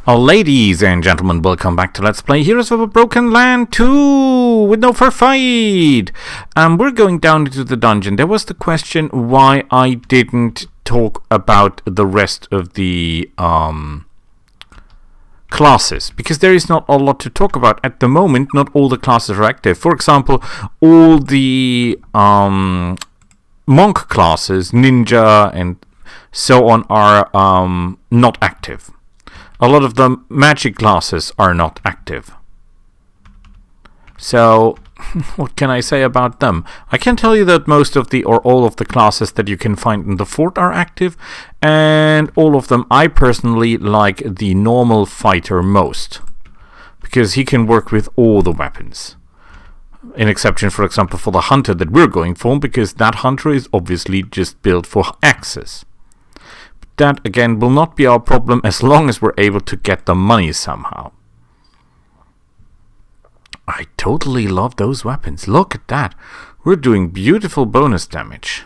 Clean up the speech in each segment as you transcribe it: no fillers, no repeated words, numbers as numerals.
Ladies and gentlemen, welcome back to Let's Play Heroes of a Broken Land 2 with no fair fight. We're going down into the dungeon. There was the question why I didn't talk about the rest of the classes, because there is not a lot to talk about at the moment. Not all the classes are active. For example, all the monk classes, ninja and so on, are not active. A lot of the magic classes are not active. So, what can I say about them? I can tell you that most of the, or all of the classes that you can find in the fort are active, and all of them I personally like the normal fighter most, because he can work with all the weapons. An exception, for example, for the hunter that we're going for, because that hunter is obviously just built for axes. That, again, will not be our problem as long as we're able to get the money somehow. I totally love those weapons. Look at that. We're doing beautiful bonus damage.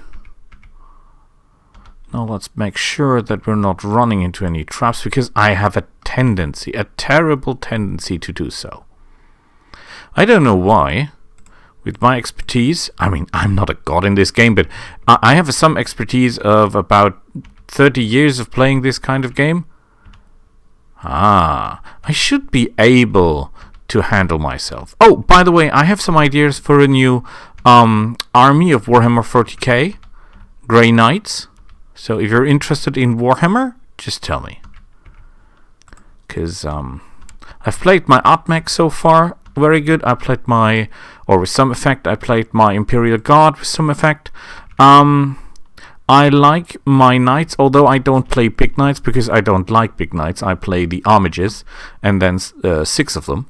Now let's make sure that we're not running into any traps, because I have a tendency, a terrible tendency to do so. I don't know why. With my expertise, I mean, I'm not a god in this game, but I have some expertise of about 30 years of playing this kind of game. I should be able to handle myself. Oh, by the way, I have some ideas for a new army of Warhammer 40k, Grey Knights. So if you're interested in Warhammer, just tell me. Because I've played my Atmech so far very good. I played my, or with some effect, I played my Imperial Guard with some effect. I like my knights, although I don't play big knights because I don't like big knights. I play the armages, and then 6 of them,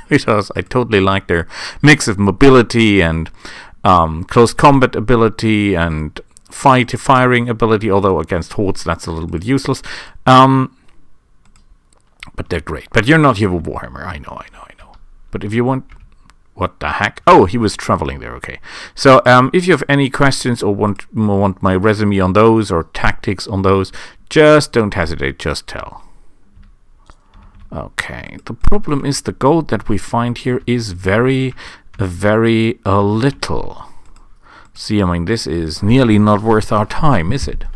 because I totally like their mix of mobility and close combat ability and firing ability, although against hordes that's a little bit useless. But they're great. But you're not here for Warhammer, I know. But if you want... What the heck? Oh, he was traveling there, okay. So, if you have any questions or want my resume on those or tactics on those, just don't hesitate, just tell. Okay, the problem is the gold that we find here is very, very little. See, I mean, this is nearly not worth our time, is it?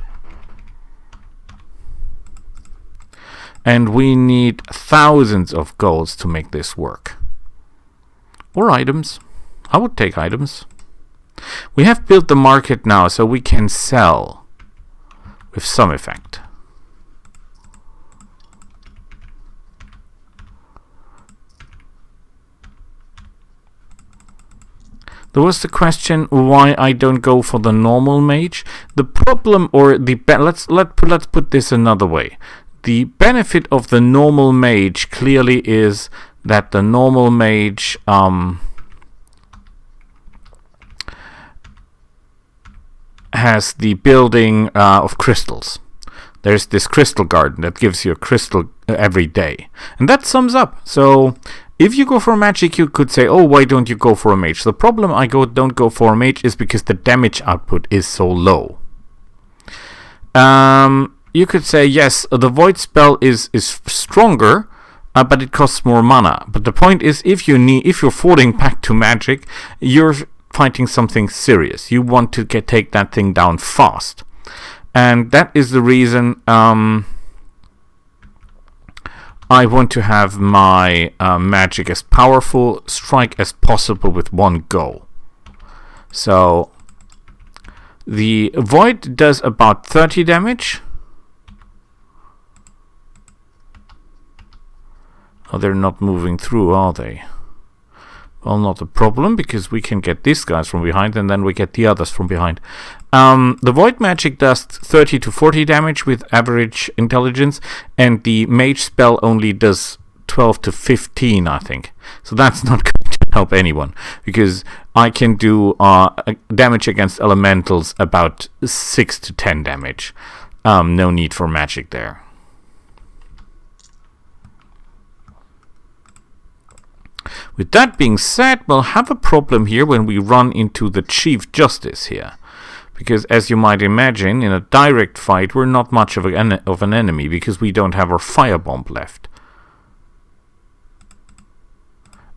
And we need thousands of golds to make this work. Or items. I would take items. We have built the market now, so we can sell with some effect. There was the question why I don't go for the normal mage. The problem, or the let's put this another way. The benefit of the normal mage clearly is that the normal mage has the building of crystals. There's this crystal garden that gives you a crystal every day. And that sums up. So if you go for magic, you could say, oh, why don't you go for a mage? The problem I don't go for a mage is because the damage output is so low. You could say, yes, the void spell is stronger, but it costs more mana. But the point is, if you're falling back to magic, you're fighting something serious. You want to take that thing down fast, and that is the reason I want to have my magic as powerful strike as possible with one go. So the void does about 30 damage. Oh, they're not moving through, are they? Well, not a problem, because we can get these guys from behind, and then we get the others from behind. The void magic does 30 to 40 damage with average intelligence, and the mage spell only does 12 to 15, I think. So that's not going to help anyone, because I can do damage against elementals about 6 to 10 damage. No need for magic there. With that being said, we'll have a problem here when we run into the Chief Justice here. Because as you might imagine, in a direct fight, we're not much of an enemy because we don't have our firebomb left.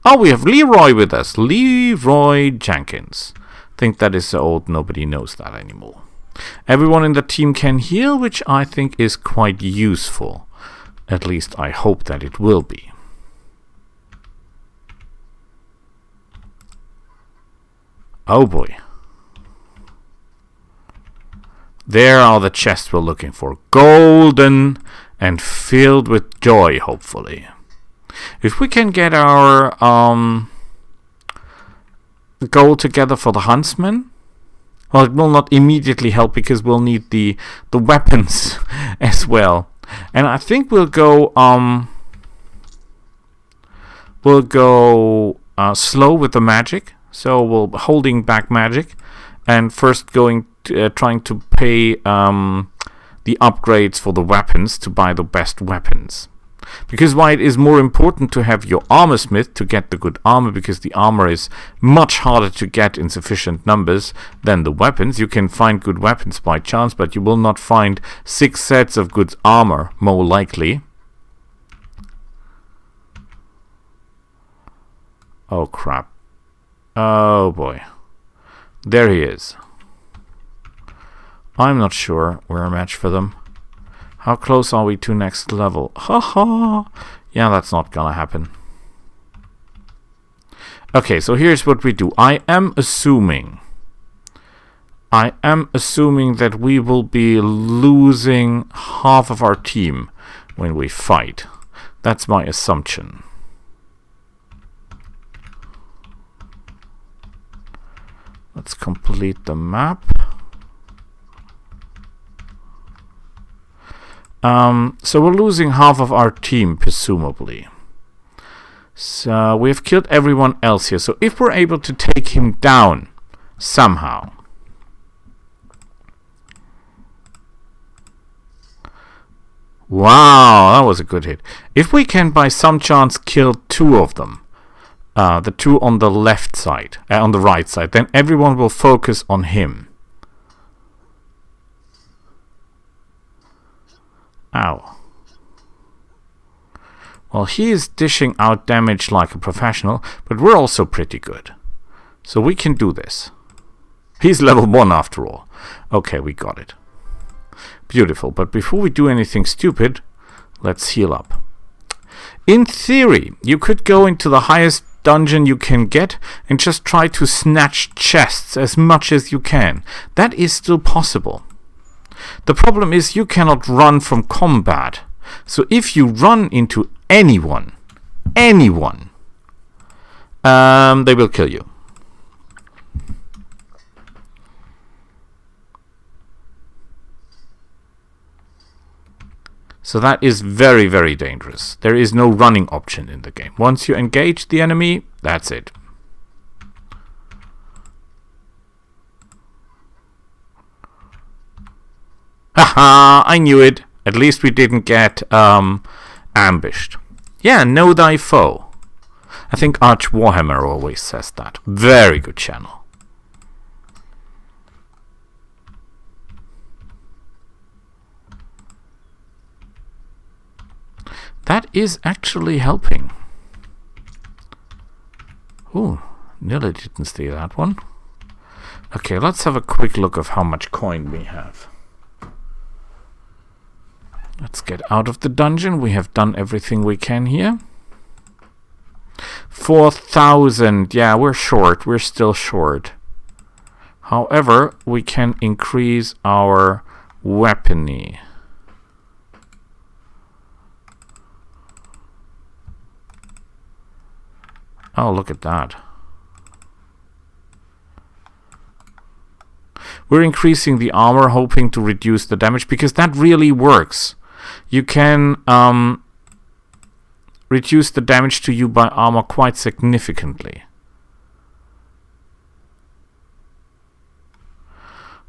Oh, we have Leroy with us. Leroy Jenkins. Think that is so old, nobody knows that anymore. Everyone in the team can heal, which I think is quite useful. At least I hope that it will be. Oh boy. There are the chests we're looking for. Golden and filled with joy, hopefully. If we can get our gold together for the huntsman, well, it will not immediately help because we'll need the weapons as well. And I think we'll go slow with the magic. So we'll holding back magic and first going to, trying to pay the upgrades for the weapons to buy the best weapons. Because why it is more important to have your armor smith to get the good armor, because the armor is much harder to get in sufficient numbers than the weapons. You can find good weapons by chance, but you will not find 6 sets of good armor, more likely. Oh crap. Oh boy. There he is. I'm not sure we're a match for them. How close are we to next level? Haha. Yeah, that's not gonna happen. Okay, so here's what we do. I am assuming that we will be losing half of our team when we fight. That's my assumption. Let's complete the map. So we're losing half of our team, presumably. So we've killed everyone else here. So if we're able to take him down somehow. Wow, that was a good hit. If we can by some chance kill 2 of them, the 2 on the left side, on the right side, then everyone will focus on him. Ow. Well, he is dishing out damage like a professional, but we're also pretty good. So we can do this. He's level 1 after all. Okay, we got it. Beautiful, but before we do anything stupid, let's heal up. In theory, you could go into the highest dungeon you can get and just try to snatch chests as much as you can. That is still possible. The problem is you cannot run from combat. So if you run into anyone, they will kill you. So that is very, very dangerous. There is no running option in the game. Once you engage the enemy, that's it. Haha, I knew it. At least we didn't get ambushed. Yeah, know thy foe. I think Arch Warhammer always says that. Very good channel. That is actually helping. Ooh, nearly didn't see that one. Okay, let's have a quick look of how much coin we have. Let's get out of the dungeon. We have done everything we can here. 4,000. Yeah, we're short. We're still short. However, we can increase our weaponry. Oh, look at that. We're increasing the armor, hoping to reduce the damage, because that really works. You can reduce the damage to you by armor quite significantly.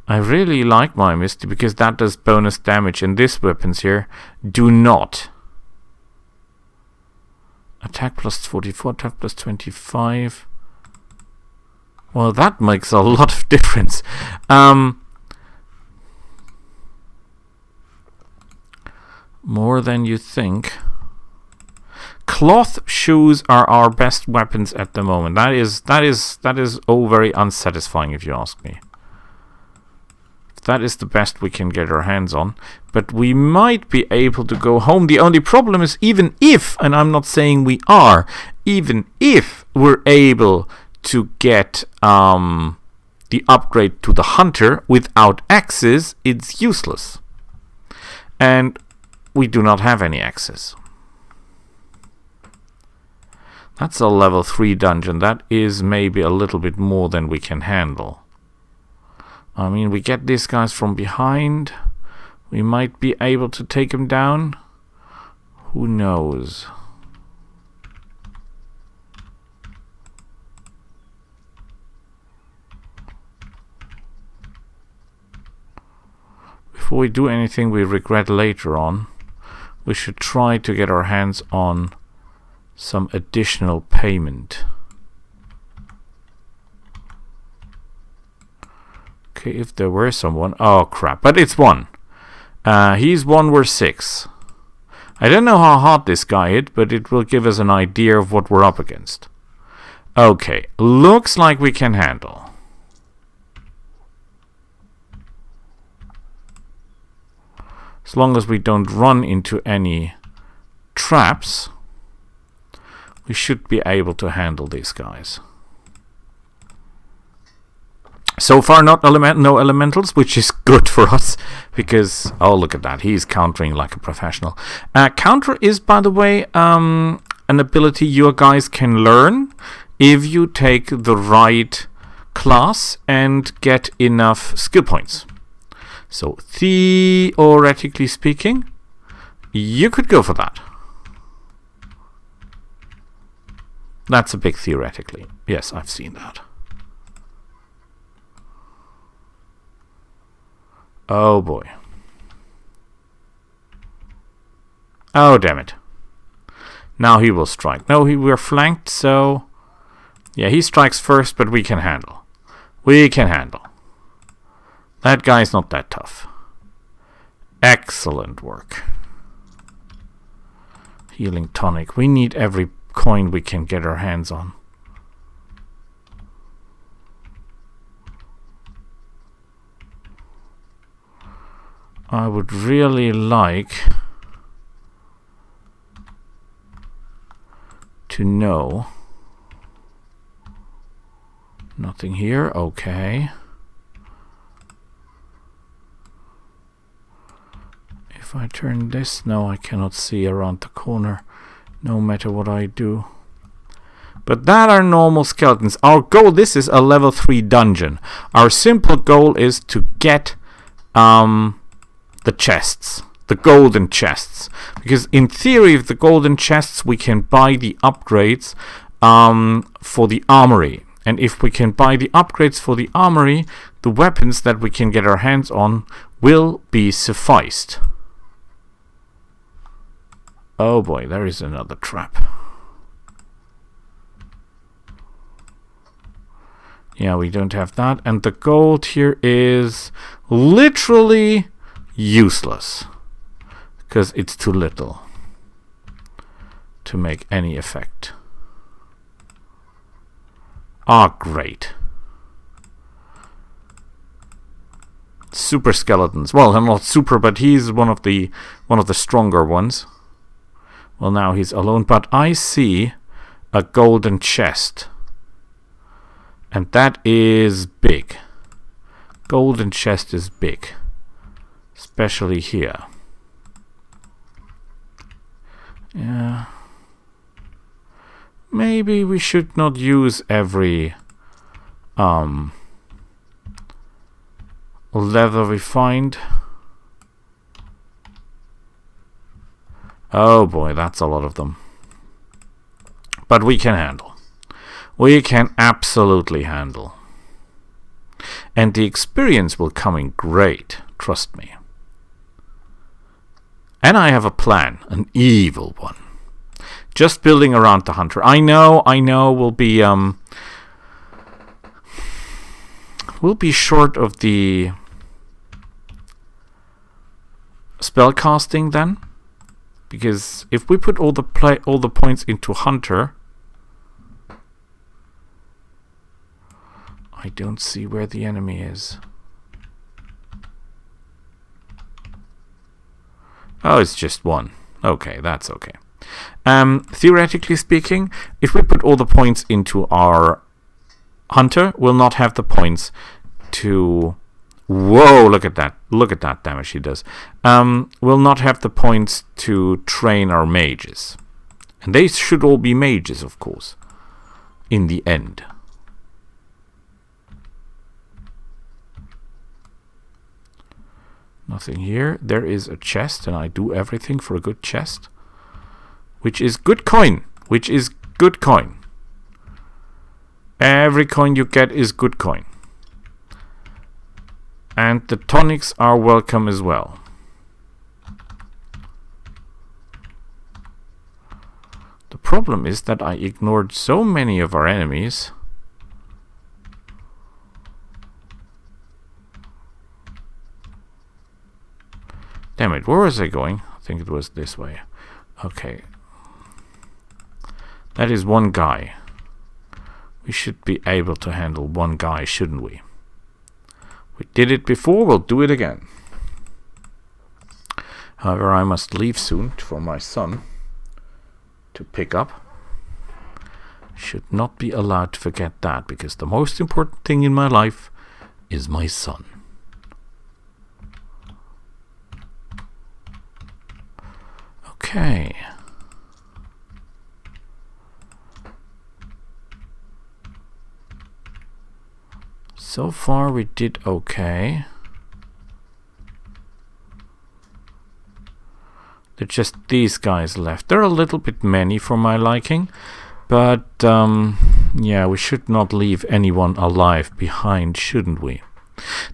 I really like my Misty because that does bonus damage, and these weapons here do not. Attack plus 44, attack plus 25. Well, that makes a lot of difference. More than you think. Cloth shoes are our best weapons at the moment. That is very unsatisfying if you ask me. That is the best we can get our hands on. But we might be able to go home. The only problem is, even if, and I'm not saying we are, even if we're able to get the upgrade to the hunter without axes, it's useless. And we do not have any axes. That's a level 3 dungeon. That is maybe a little bit more than we can handle. I mean, we get these guys from behind. We might be able to take them down. Who knows? Before we do anything we regret later on, we should try to get our hands on some additional payment. Okay, if there were someone. Oh crap, but it's one. He's 1, we're 6. I don't know how hard this guy is, but it will give us an idea of what we're up against. Okay, looks like we can handle. As long as we don't run into any traps, we should be able to handle these guys. So far, no elementals, which is good for us, because, oh, look at that, he's countering like a professional. Counter is, by the way, an ability you guys can learn if you take the right class and get enough skill points. So, theoretically speaking, you could go for that. That's a big theoretically. Yes, I've seen that. Oh boy. Oh, damn it. Now he will strike. No, we're flanked, so... Yeah, he strikes first, but we can handle. We can handle. That guy's not that tough. Excellent work. Healing tonic. We need every coin we can get our hands on. I would really like to know. Nothing here. Okay. If I turn this, no, I cannot see around the corner, no matter what I do. But that are normal skeletons. Our goal, this is a level 3 dungeon. Our simple goal is to get the chests, the golden chests. Because in theory, with the golden chests, we can buy the upgrades for the armory. And if we can buy the upgrades for the armory, the weapons that we can get our hands on will be sufficed. Oh boy, there is another trap. Yeah, we don't have that. And the gold here is literally useless, because it's too little to make any effect. Ah, great. Super skeletons. Well, not super, but he's one of the stronger ones. Well, now he's alone, but I see a golden chest. And that is big. Golden chest is big. Especially here. Yeah. Maybe we should not use every leather we find. Oh boy, that's a lot of them. But we can handle. We can absolutely handle. And the experience will come in great, trust me. And I have a plan, an evil one. Just building around the hunter. I know, we'll be short of the spell casting then. Because if we put all the points into Hunter, I don't see where the enemy is. Oh, it's just one. Okay, that's okay. Theoretically speaking, if we put all the points into our Hunter, we'll not have the points to... Whoa, look at that. Look at that damage he does. We'll not have the points to train our mages. And they should all be mages, of course, in the end. Nothing here. There is a chest, and I do everything for a good chest. Which is good coin. Which is good coin. Every coin you get is good coin. And the tonics are welcome as well. The problem is that I ignored so many of our enemies. Damn it, where was I going? I think it was this way. Okay. That is one guy. We should be able to handle one guy, shouldn't we? We did it before, we'll do it again. However, I must leave soon for my son to pick up. Should not be allowed to forget that, because the most important thing in my life is my son. Okay. So far we did okay. There's just these guys left. They're a little bit many for my liking, but yeah, we should not leave anyone alive behind, shouldn't we?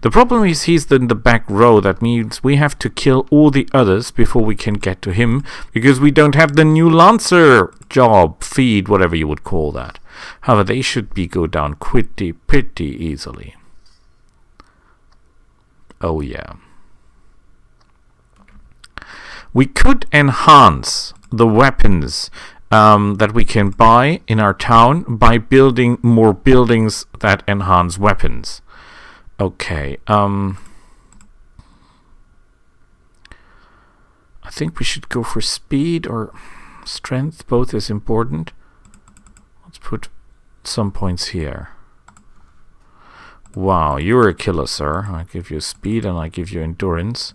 The problem is he's in the back row. That means we have to kill all the others before we can get to him, because we don't have the new Lancer job, feed, whatever you would call that. However, they should go down pretty easily. Oh yeah. We could enhance the weapons that we can buy in our town by building more buildings that enhance weapons. Okay, I think we should go for speed or strength. Both is important. Let's put some points here. Wow, you're a killer, sir. I give you speed and I give you endurance.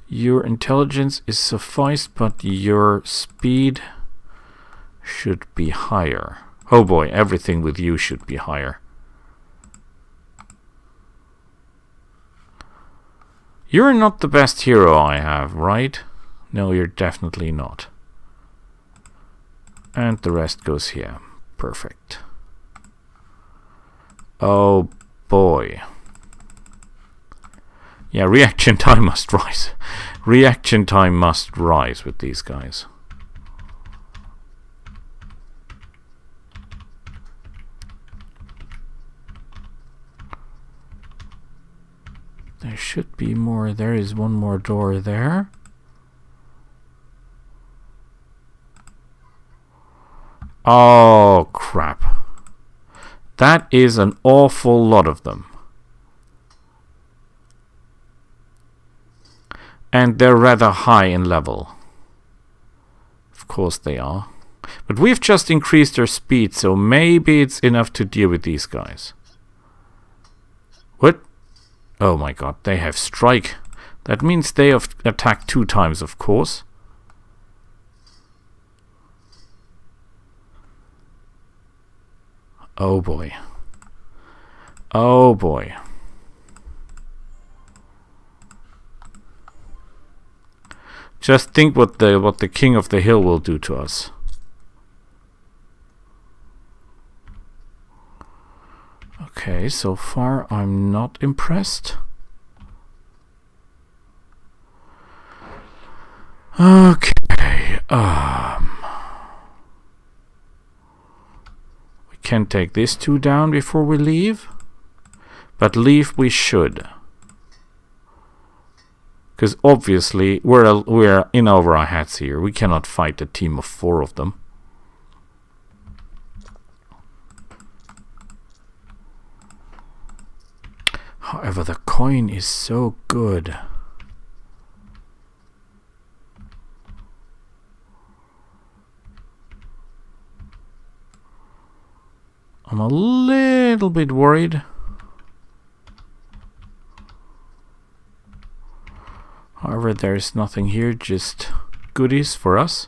Your intelligence is sufficed, but your speed should be higher. Oh boy, everything with you should be higher. You're not the best hero I have, right? No, you're definitely not. And the rest goes here. Perfect. Oh boy. Yeah, reaction time must rise. Reaction time must rise with these guys. There should be more. There is one more door there. Oh, crap. That is an awful lot of them. And they're rather high in level. Of course they are. But we've just increased their speed, so maybe it's enough to deal with these guys. What? Oh my god, they have strike. That means they have attacked 2 times, of course. Oh boy. Oh boy. Just think what the King of the Hill will do to us. Okay, so far I'm not impressed. Okay, we can take these 2 down before we leave, but leave we should. Because obviously we're in over our heads here. We cannot fight a team of 4 of them. However, the coin is so good. I'm a little bit worried. However, there's nothing here, just goodies for us,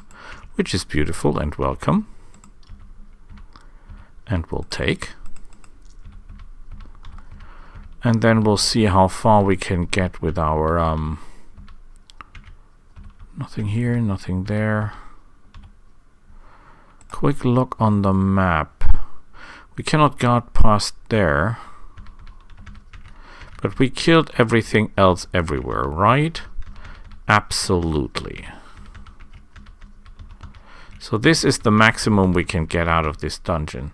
which is beautiful and welcome. And we'll take. And then we'll see how far we can get with our nothing here, nothing there. Quick look on the map. We cannot get past there. But we killed everything else everywhere, right? Absolutely. So this is the maximum we can get out of this dungeon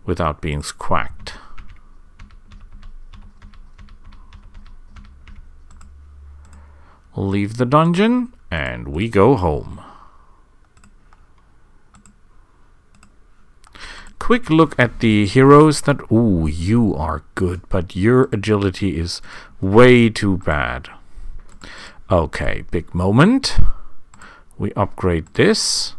without being squacked. We'll leave the dungeon and we go home. Quick look at the heroes that... Ooh, you are good, but your agility is way too bad. Okay, big moment. We upgrade this.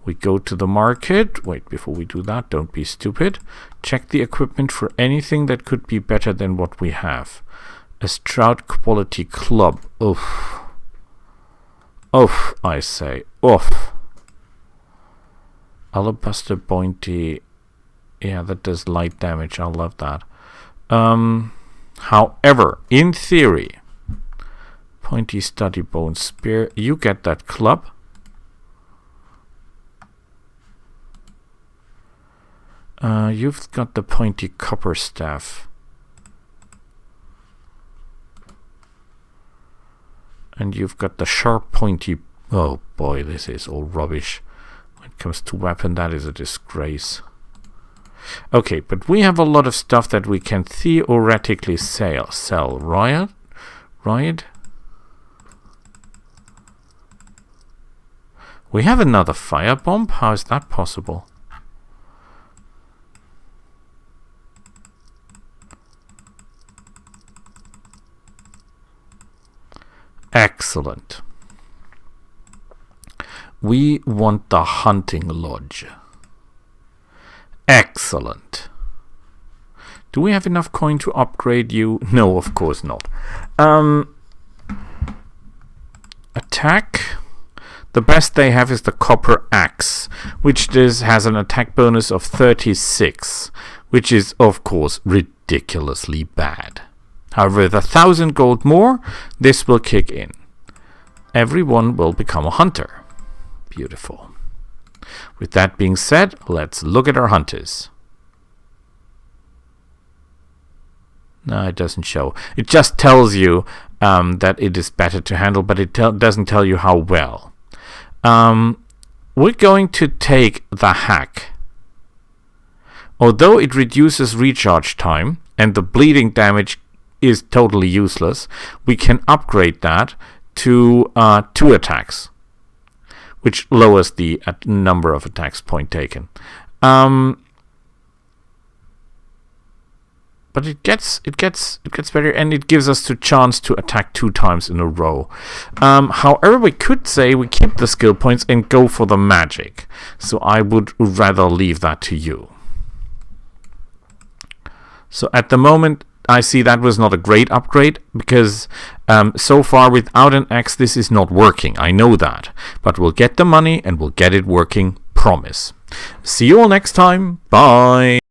We go to the market. Wait, before we do that, don't be stupid. Check the equipment for anything that could be better than what we have. A Stroud quality club. Oof. Oof, I say. Oof. Alabaster pointy. Yeah, that does light damage. I love that. However, in theory, pointy study bone spear. You get that club. You've got the pointy copper staff. And you've got the sharp pointy... Oh boy, this is all rubbish. When it comes to weapon, that is a disgrace. Okay, but we have a lot of stuff that we can theoretically sell. Right? We have another firebomb? How is that possible? Excellent. We want the hunting lodge. Excellent. Do we have enough coin to upgrade you? No, of course not. Attack. The best they have is the copper axe, which has an attack bonus of 36, which is, of course, ridiculously bad. However, with 1,000 gold more, this will kick in. Everyone will become a hunter. Beautiful. With that being said, let's look at our hunters. No, it doesn't show. It just tells you that it is better to handle, but it doesn't tell you how well. We're going to take the hack. Although it reduces recharge time and the bleeding damage is totally useless, we can upgrade that to 2 attacks, which lowers the number of attacks point taken. But it gets better, and it gives us the chance to attack 2 times in a row. However, we could say we keep the skill points and go for the magic. So I would rather leave that to you. So at the moment, I see that was not a great upgrade, because so far without an axe this is not working. I know that. But we'll get the money and we'll get it working. Promise. See you all next time. Bye.